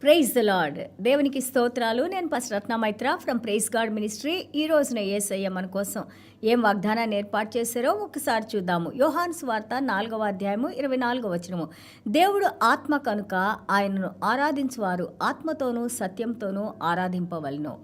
Praise the lord. దేవునికి స్తోత్రాలు. నేను pastor Ratna Maitra from praise God ministry. ఈ రోజున యేసయ్య మన కోసం ఏం వాగ్దానాన్ని ఏర్పాటు చేశారో ఒకసారి చూద్దాము. యోహాను సువార్త 4వ అధ్యాయము 24వ వచనము. దేవుడు ఆత్మ కనుక ఆయనను ఆరాధించువారు ఆత్మతోనూ సత్యంతోనూ ఆరాధింపవలెను.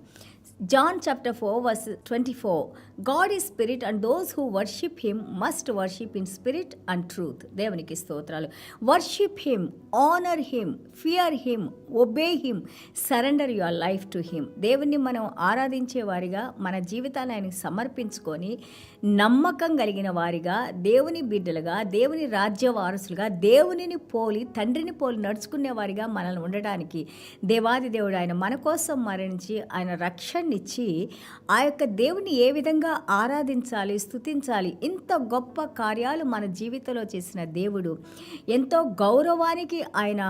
John chapter 4 verse 24. God is spirit and those who worship him must worship in spirit and truth. దేవునికి స్తోత్రాలు. Worship him, honor him, fear him, obey him, surrender your life to him. దేవుణ్ణి మనం ఆరాధించే వారిగా మన జీవితాన్ని ఆయనకు సమర్పించుకొని నమ్మకం కలిగిన వారిగా, దేవుని బిడ్డలుగా, దేవుని రాజ్య వారసులుగా, దేవునిని పోలి తండ్రిని పోలి నడుచుకునే వారిగా మనల్ని ఉండడానికి దేవాది దేవుడు ఆయన మన కోసం మరణించి ఆయన రక్షణనిచ్చి ఆ యొక్క దేవుని ఏ విధంగా ఆరాధించాలి, స్తుతించాలి, ఇంత గొప్ప కార్యాలు మన జీవితంలో చేసిన దేవుడు, ఎంతో గౌరవానికి ఆయన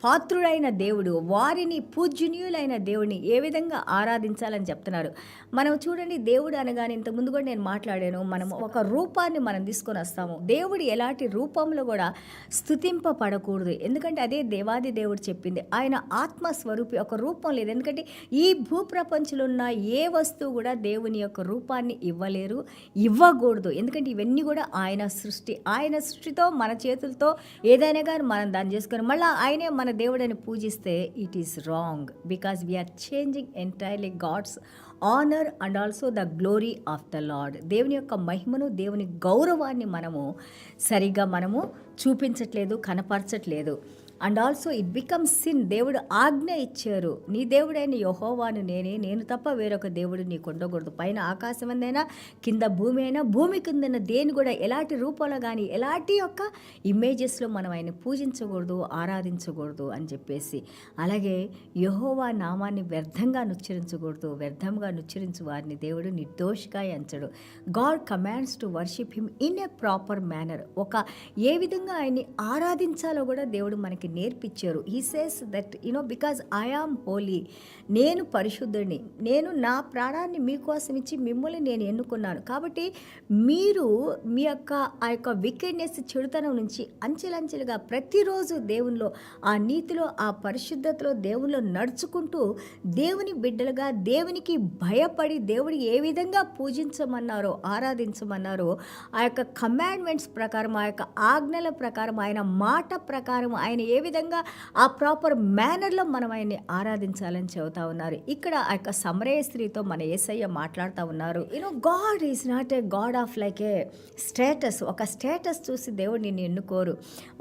పాత్రుడైన దేవుడు, వారిని పూజ్యనీయులైన దేవుడిని ఏ విధంగా ఆరాధించాలని చెప్తున్నారు. మనం చూడండి, దేవుడు అనగానే ఇంతకుముందు కూడా నేను మాట్లాడాను, మనం ఒక రూపాన్ని మనం తీసుకొని వస్తాము. దేవుడు ఎలాంటి రూపంలో కూడా స్తుతింపబడకూడదు. ఎందుకంటే అదే దేవాది దేవుడు చెప్పింది. ఆయన ఆత్మస్వరూపి, ఒక రూపం లేదు. ఎందుకంటే ఈ భూప్రపంచంలో ఉన్న ఏ వస్తువు కూడా దేవుని యొక్క రూపాన్ని ఇవ్వలేరు, ఇవ్వకూడదు. ఎందుకంటే ఇవన్నీ కూడా ఆయన సృష్టి. ఆయన సృష్టితో మన చేతులతో ఏదైనా కానీ మనం దాన్ని చేసుకొని మళ్ళీ ఆయనే మన దేవుడని పూజిస్తే it is wrong. Because we are changing entirely God's honour and also the glory of the Lord. దేవుని యొక్క మహిమను, దేవుని గౌరవాన్ని సరిగ్గా మనము చూపించట్లేదు, కనపరచట్లేదు. And also it becomes sin. దేవుడు ఆజ్ఞ ఇచ్చారు, నీ దేవుడైన యెహోవాను నేనే, నేను తప్ప వేరొక దేవుడు నీకు ఉండకూడదు. పైన ఆకాశం అయినా, కింద భూమి అయినా, భూమి కిందన దేని కూడా ఎలాంటి రూపంలో కానీ ఎలాంటి యొక్క ఇమేజెస్లో మనం ఆయన పూజించకూడదు, ఆరాధించకూడదు అని చెప్పేసి. అలాగే యెహోవా నామాన్ని వ్యర్థంగా నుచ్చరించకూడదు. వ్యర్థంగా నుచ్చరించు వారిని దేవుడు నిర్దోషిగా ఎంచడు. God commands to worship him in a proper manner. ఏ విధంగా ఆయన్ని ఆరాధించాలో కూడా దేవుడు మనకి నేర్పించారు. He says that because I am holy, నేను పరిశుద్ధుడిని, నేను నా ప్రాణాన్ని మీకోసం ఇచ్చి మిమ్మల్ని నేను ఎన్నుకున్నాను. కాబట్టి మీరు మీ యొక్క ఆ యొక్క వికెడ్నెస్, చెడుతనం నుంచి అంచెలంచెలుగా ప్రతిరోజు దేవునిలో, ఆ నీతిలో, ఆ పరిశుద్ధతలో, దేవునిలో నడుచుకుంటూ దేవుని బిడ్డలుగా, దేవునికి భయపడి, దేవుడి ఏ విధంగా పూజించమన్నారో, ఆరాధించమన్నారో ఆ యొక్క కమాండ్మెంట్స్ ప్రకారం, ఆ యొక్క ఆజ్ఞల ప్రకారం, ఆయన మాట ప్రకారం, ఆయన ఏ విధంగా ఆ ప్రాపర్ మేనర్లో మనం ఆయన్ని ఆరాధించాలని చెబుతా ఉన్నారు. ఇక్కడ ఆ యొక్క సమరయ స్త్రీతో మన యేసయ్య మాట్లాడుతూ ఉన్నారు. God is not a God of like A status. ఒక స్టేటస్ చూసి దేవుడు నిన్ను ఎన్నుకోరు.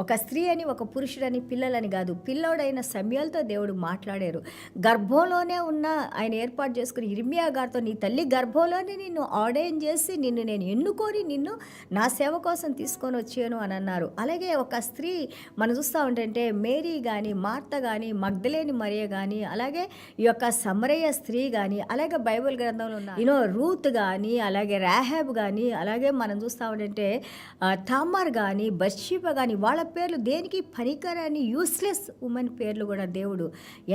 ఒక స్త్రీ అని, ఒక పురుషుడని, పిల్లలని కాదు. పిల్లోడైన సమయాలతో దేవుడు మాట్లాడారు. గర్భంలోనే ఉన్న ఆయన ఏర్పాటు చేసుకుని ఇర్మియా గారితో, నీ తల్లి గర్భంలోనే నిన్ను ఆర్డైన్ చేసి నిన్ను నేను ఎన్నుకొని నిన్ను నా సేవ కోసం తీసుకొని వచ్చాను అని అన్నారు. అలాగే ఒక స్త్రీ మనం చూస్తూ ఉంటే మేరీ కానీ, మార్త కానీ, మగ్దలేని మరియ కానీ, అలాగే ఈ యొక్క సమరయ స్త్రీ కానీ, అలాగే బైబిల్ గ్రంథంలో ఉన్న రూత్ కానీ, అలాగే రాహాబ్ కానీ, అలాగే మనం చూస్తూ ఉంటే తామర్ కానీ, బత్షెబ కానీ, వాళ్ళ పేర్లు దేనికి పనికిరాని యూస్లెస్ ఉమెన్ పేర్లు కూడా దేవుడు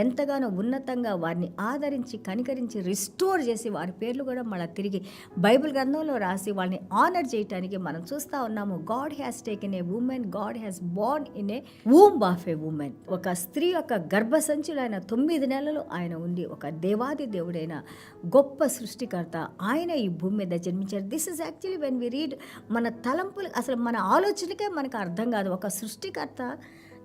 ఎంతగానో ఉన్నతంగా వారిని ఆదరించి, కనికరించి, రిస్టోర్ చేసి వారి పేర్లు కూడా మళ్ళీ తిరిగి బైబిల్ గ్రంథంలో రాసి వాళ్ళని ఆనర్ చేయడానికి మనం చూస్తూ ఉన్నాము. God has taken a women, God has Born in a womb of A women. ఒక స్త్రీ యొక్క గర్భసంచిలో ఆయన 9 నెలలు ఆయన ఉండి, ఒక దేవాది దేవుడైన గొప్ప సృష్టికర్త ఆయన ఈ భూమి మీద జన్మించారు. This is actually when we read, మన తలంపులు, అసలు మన ఆలోచనకే మనకు అర్థం కాదు. ఒక సృష్టికర్త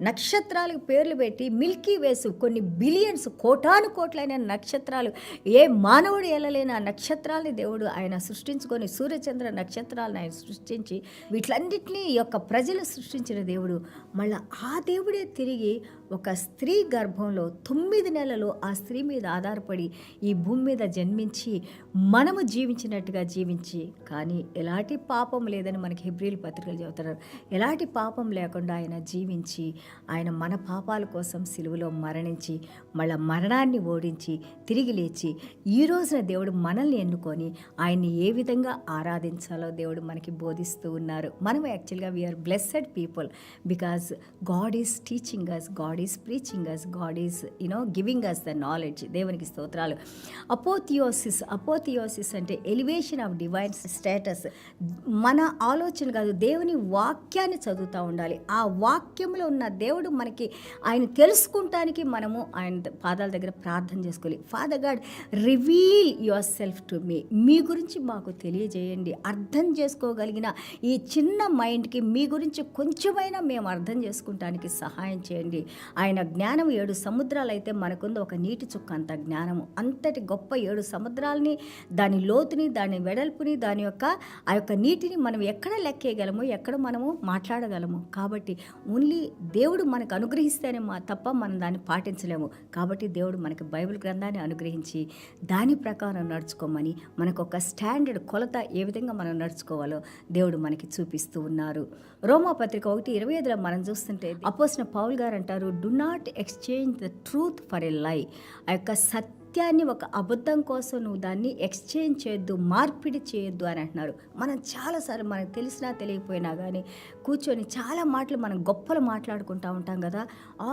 నక్షత్రాలకు పేర్లు పెట్టి, మిల్కీ వేస్, కొన్ని బిలియన్స్, కోటాను కోట్లైన నక్షత్రాలు, ఏ మానవుడు వెళ్ళలేని ఆ నక్షత్రాలని దేవుడు ఆయన సృష్టించుకొని, సూర్యచంద్ర నక్షత్రాలను ఆయన సృష్టించి, వీటిలన్నింటినీ ఈ యొక్క ప్రజలు సృష్టించిన దేవుడు మళ్ళీ ఆ దేవుడే తిరిగి ఒక స్త్రీ గర్భంలో 9 నెలలు ఆ స్త్రీ మీద ఆధారపడి ఈ భూమి మీద జన్మించి మనము జీవించినట్టుగా జీవించి, కానీ ఎలాంటి పాపం లేదని మనకి హెబ్రీయుల పత్రికలు చెబుతున్నారు. ఎలాంటి పాపం లేకుండా ఆయన జీవించి, ఆయన మన పాపాల కోసం సిలువలో మరణించి, మళ్ళీ మరణాన్ని ఓడించి తిరిగి లేచి ఈ రోజున దేవుడు మనల్ని ఎన్నుకొని ఆయన్ని ఏ విధంగా ఆరాధించాలో దేవుడు మనకి బోధిస్తూ ఉన్నారు. మనం యాక్చువల్గా we are blessed people because God is teaching us, God God is preaching us, God is giving us the knowledge. దేవునికి స్తోత్రాలు. అపోథియోసిస్ అంటే ఎలివేషన్ ఆఫ్ డివైన్ స్టేటస్. మన ఆలోచన కాదు, దేవుని వాక్యాన్ని చదువుతూ ఉండాలి. ఆ వాక్యంలో ఉన్న దేవుడు మనకి ఆయన తెలుసుకుంటానికి మనము ఆయన పాదాల దగ్గర ప్రార్థన చేసుకోవాలి. Father God, reveal yourself to మీ గురించి మాకు తెలియజేయండి. అర్థం చేసుకోగలిగిన ఈ చిన్న మైండ్కి మీ గురించి కొంచెమైనా మేము అర్థం చేసుకుంటానికి సహాయం చేయండి. ఆయన జ్ఞానం 7 సముద్రాలు అయితే మనకుంది ఒక నీటి చుక్క అంత జ్ఞానము. అంతటి గొప్ప 7 సముద్రాలని, దాని లోతుని, దాని వెడల్పుని, దాని యొక్క ఆ యొక్క నీటిని మనం ఎక్కడ లెక్కేయగలము, ఎక్కడ మనము మాట్లాడగలము. కాబట్టి ఓన్లీ దేవుడు మనకు అనుగ్రహిస్తేనే తప్ప మనం దాన్ని పాటించలేము. కాబట్టి దేవుడు మనకి బైబిల్ గ్రంథాన్ని అనుగ్రహించి దాని ప్రకారం నడుచుకోమని, మనకు ఒక స్టాండర్డ్ కొలత ఏ విధంగా మనం నడుచుకోవాలో దేవుడు మనకి చూపిస్తూ ఉన్నారు. రోమాపత్రిక 1:25 మనం చూస్తుంటే అపోస్తలుడైన పౌలు గారు అంటారు, do not exchange the truth for a లై. ఆ యొక్క సత్యాన్ని ఒక అబద్ధం కోసం నువ్వు దాన్ని ఎక్స్చేంజ్ చేయొద్దు, మార్పిడి చేయొద్దు అని అంటున్నారు. మనం చాలాసార్లు మనకు తెలిసినా తెలియకపోయినా కానీ కూర్చొని చాలా మాటలు మనం గొప్పలు మాట్లాడుకుంటూ ఉంటాం కదా.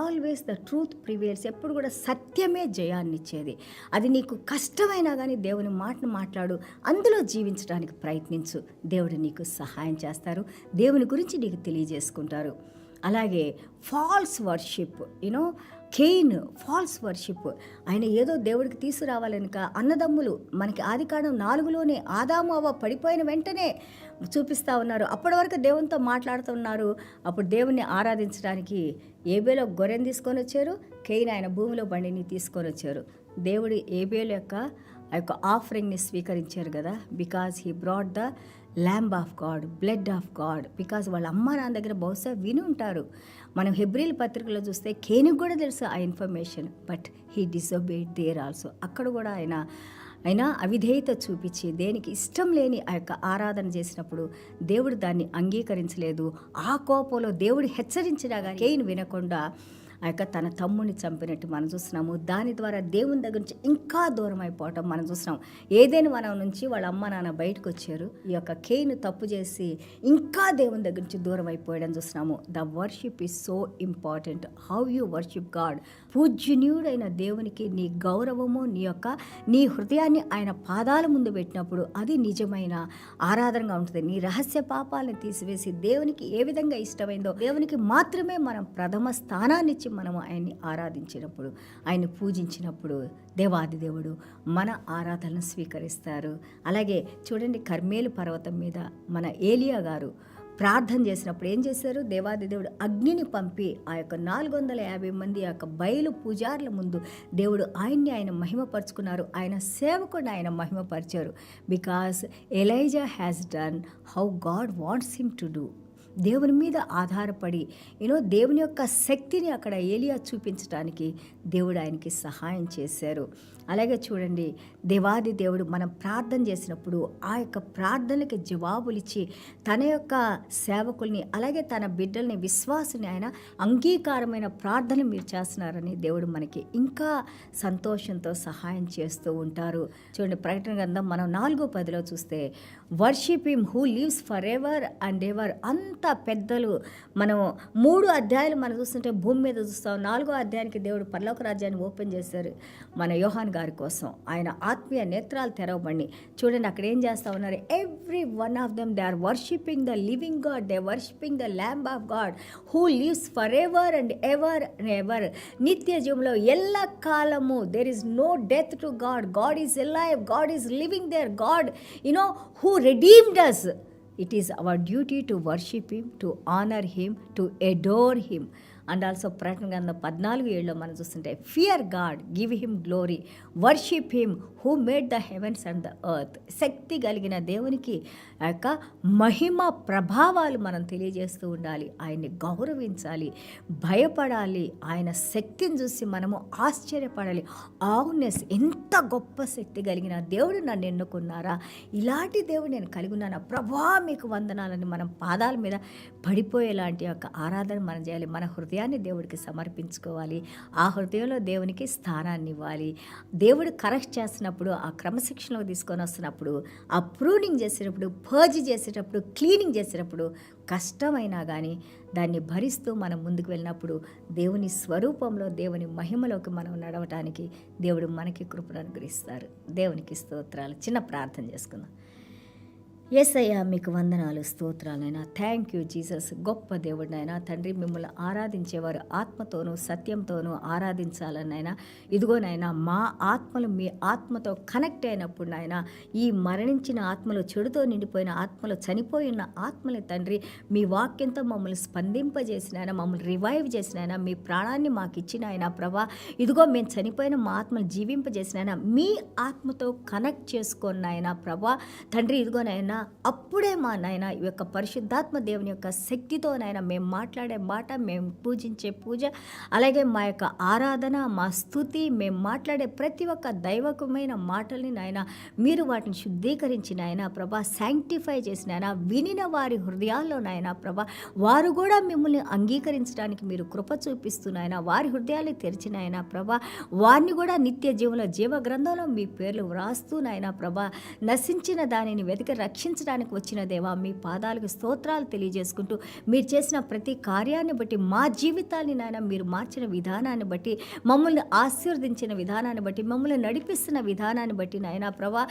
Always the truth prevails. ఎప్పుడు కూడా సత్యమే జయాన్ని ఇచ్చేది. అది నీకు కష్టమైనా కానీ దేవుని మాటను మాట్లాడు, అందులో జీవించడానికి ప్రయత్నించు. దేవుడు నీకు సహాయం చేస్తారు, దేవుని గురించి నీకు తెలియజేసుకుంటారు. అలాగే false worship, Cain false worship. ఆయన ఏదో దేవుడికి తీసుకురావాలనుక అన్నదమ్ములు మనకి ఆదికాండం 4లోనే ఆదాము అవ్వ పడిపోయిన వెంటనే చూపిస్తూ ఉన్నారు. అప్పటి వరకు దేవునితో మాట్లాడుతున్నారు. అప్పుడు దేవుణ్ణి ఆరాధించడానికి ఏబేలో గొర్రెని తీసుకొని వచ్చారు, కెయిన్ ఆయన భూమిలో బండిని తీసుకొని వచ్చారు. దేవుడు ఏబేలు యొక్క ఆ యొక్క ఆఫరింగ్ని స్వీకరించారు కదా. Because he brought the lamb of God, blood of God. Because వాళ్ళ అమ్మ నాన్న దగ్గర బహుశా విని ఉంటారు. మనం హెబ్రీల పత్రికలో చూస్తే కేనుకు కూడా తెలుసు ఆ information, but he disobeyed there also. అక్కడ కూడా ఆయన అవిధేయత చూపించి దేనికి ఇష్టం లేని ఆ యొక్క ఆరాధన చేసినప్పుడు దేవుడు దాన్ని అంగీకరించలేదు. ఆ కోపంలో దేవుడు హెచ్చరించినా కానీ కేయిన్ వినకుండా ఆ యొక్క తన తమ్ముడిని చంపినట్టు మనం చూస్తున్నాము. దాని ద్వారా దేవుని దగ్గర నుంచి ఇంకా దూరం అయిపోవటం మనం చూస్తున్నాం. ఏదైనా వనం నుంచి వాళ్ళ అమ్మ నాన్న బయటకు వచ్చారు. ఈ యొక్క కేయిన్ తప్పు చేసి ఇంకా దేవుని దగ్గర నుంచి దూరం అయిపోయడం చూస్తున్నాము. The worship is so important. How you worship God. పూజ్యనీయుడైన దేవునికి నీ గౌరవము, నీ హృదయాన్ని ఆయన పాదాల ముందు పెట్టినప్పుడు అది నిజమైన ఆరాధనగా ఉంటుంది. నీ రహస్య పాపాలను తీసివేసి దేవునికి ఏ విధంగా ఇష్టమైందో దేవునికి మాత్రమే మనం ప్రథమ స్థానాన్ని ఇచ్చి మనము ఆయన్ని ఆరాధించినప్పుడు, ఆయన్ని పూజించినప్పుడు దేవాది దేవుడు మన ఆరాధనను స్వీకరిస్తారు. అలాగే చూడండి, కర్మేలు పర్వతం మీద మన ఏలియా గారు ప్రార్థన చేసినప్పుడు ఏం చేశారు? దేవాది దేవుడు అగ్నిని పంపి ఆ యొక్క 450 మంది ఆ యొక్క బయలు పూజారుల ముందు దేవుడు ఆయన మహిమపరుచుకున్నారు. ఆయన సేవకుడిని ఆయన మహిమపరిచారు. Because Elijah has done how God wants him to do. దేవుని మీద ఆధారపడి దేవుని యొక్క శక్తిని అక్కడ ఏలియా చూపించడానికి దేవుడు ఆయనకి సహాయం చేశారు. అలాగే చూడండి, దేవాది దేవుడు మనం ప్రార్థన చేసినప్పుడు ఆ యొక్క ప్రార్థనలకి జవాబులు ఇచ్చి తన యొక్క సేవకుల్ని అలాగే తన బిడ్డల్ని విశ్వాసుని ఆయన అంగీకారమైన ప్రార్థన మీరు చేస్తున్నారని దేవుడు మనకి ఇంకా సంతోషంతో సహాయం చేస్తూ ఉంటారు. చూడండి, ప్రకటన గ్రంథం మనం 4:10 చూస్తే worship him who lives for ever and ever. అంత పెద్దలు మనం 3 అధ్యాయాలు మనం చూస్తుంటే భూమి మీద చూస్తాం. 4వ అధ్యాయానికి దేవుడు పరలోక రాజ్యాన్ని ఓపెన్ చేశారు మన యోహాన్ గారి కోసం. ఆయన ఆత్మీయ నేత్రాలు తెరవబడి చూడండి అక్కడ ఏం చేస్తూ ఉన్నారు. Every one of them they are worshipping the living God, they worshipping the lamb of God who lives for ever and ever and ever. నిత్య జీవంలో ఎల్ల కాలము there is no death to God. God is alive, God is living there. God who redeemed us. It is our duty to worship him, to honor him, to adore him. And also ప్రకటన గ్రంథం 14:7 మనం చూస్తుంటే fear God, give him glory, worship him who made the heavens and the earth. శక్తి కలిగిన దేవునికి ఆ యొక్క మహిమ ప్రభావాలు మనం తెలియజేస్తూ ఉండాలి. ఆయన్ని గౌరవించాలి, భయపడాలి. ఆయన శక్తిని చూసి మనము ఆశ్చర్యపడాలి. ఆవునెస్, ఎంత గొప్ప శక్తి కలిగిన దేవుడు నన్ను ఎన్నుకున్నారా, ఇలాంటి దేవుడు నేను కలిగి ఉన్నానా, ప్రభా మీకు వందనాలని మనం పాదాల మీద పడిపోయేలాంటి యొక్క ఆరాధన మనం చేయాలి. మన హృదయాన్ని హృదయాన్ని దేవుడికి సమర్పించుకోవాలి. ఆ హృదయంలో దేవునికి స్థానాన్ని ఇవ్వాలి. దేవుడు కరెక్ట్ చేస్తున్నప్పుడు, ఆ క్రమశిక్షణలో తీసుకొని వస్తున్నప్పుడు, ఆ ప్రూనింగ్ చేసేటప్పుడు, పర్జ్ చేసేటప్పుడు, క్లీనింగ్ చేసేటప్పుడు కష్టమైనా కానీ దాన్ని భరిస్తూ మనం ముందుకు వెళ్ళినప్పుడు దేవుని స్వరూపంలో, దేవుని మహిమలోకి మనం నడవటానికి దేవుడు మనకి కృపను అనుగ్రహిస్తారు. దేవునికి స్తోత్రాలు. చిన్న ప్రార్థన చేసుకుందాం. యేసయ్య, మీకు వందనాలు, స్తోత్రాలైనా. Thank you Jesus. గొప్ప దేవుడినైనా తండ్రి, మిమ్మల్ని ఆరాధించేవారు ఆత్మతోనూ సత్యంతోనూ ఆరాధించాలనైనా. ఇదిగోనైనా మా ఆత్మలు మీ ఆత్మతో కనెక్ట్ అయినప్పుడు నాయన, ఈ మరణించిన ఆత్మలు, చెడుతో నిండిపోయిన ఆత్మలు, చనిపోయిన ఆత్మలు తండ్రి, మీ వాక్యంతో మమ్మల్ని స్పందింపజేసిన, మమ్మల్ని రివైవ్ చేసిన, మీ ప్రాణాన్ని మాకు ఇచ్చిన ఆయన ప్రభా, ఇదిగో మేము చనిపోయిన మా ఆత్మలు జీవింపజేసిన మీ ఆత్మతో కనెక్ట్ చేసుకున్న ఆయన ప్రభా తండ్రి, ఇదిగోనైనా అప్పుడే మా నాయన ఈ యొక్క పరిశుద్ధాత్మ దేవుని యొక్క శక్తితో నాయన మేము మాట్లాడే మాట, మేము పూజించే పూజ, అలాగే మా యొక్క ఆరాధన, మా స్తుతి, మేము మాట్లాడే ప్రతి ఒక్క దైవకమైన మాటల్ని నాయన మీరు వాటిని శుద్ధీకరించి నాయన ప్రభా, శాంక్టిఫై చేసిన నాయన, వినిన వారి హృదయాల్లో నాయన ప్రభా, వారు కూడా మిమ్మల్ని అంగీకరించడానికి మీరు కృప చూపిస్తున్నాయన, వారి హృదయాలు తెరిచిన ఆయన ప్రభా, వారిని కూడా నిత్య జీవంలో, జీవ గ్రంథంలో మీ పేర్లు వ్రాస్తూ నాయన ప్రభా, నశించిన దానిని వెతికి రక్షించడానికి వచ్చిన దేవా, మీ పాదాలకు స్తోత్రాలు తెలియజేసుకుంటూ, మీరు చేసిన ప్రతి కార్యాన్ని బట్టి, మా జీవితాన్ని నాయన మీరు మార్చిన విధానాన్ని బట్టి, మమ్మల్ని ఆశీర్వదించిన విధానాన్ని బట్టి, మమ్మల్ని నడిపిస్తున్న విధానాన్ని బట్టి నాయన ప్రభా,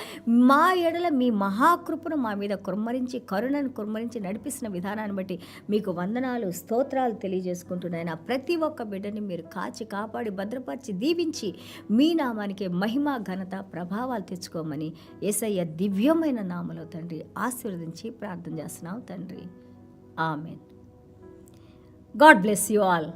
మా ఎడల మీ మహాకృపను మా మీద కుమ్మరించి, కరుణను కుమ్మరించి నడిపిస్తున్న విధానాన్ని బట్టి మీకు వందనాలు, స్తోత్రాలు తెలియజేసుకుంటున్నాయన. ప్రతి ఒక్క బిడ్డని మీరు కాచి కాపాడి భద్రపరిచి దీవించి మీ నామానికి మహిమ, ఘనత, ప్రభావాలు తెచ్చుకోమని యేసయ్య దివ్యమైన నామలో తండ్రి ఆశీర్వదించి ప్రార్థన చేస్తున్నాం తండ్రి. Amen. God bless you all.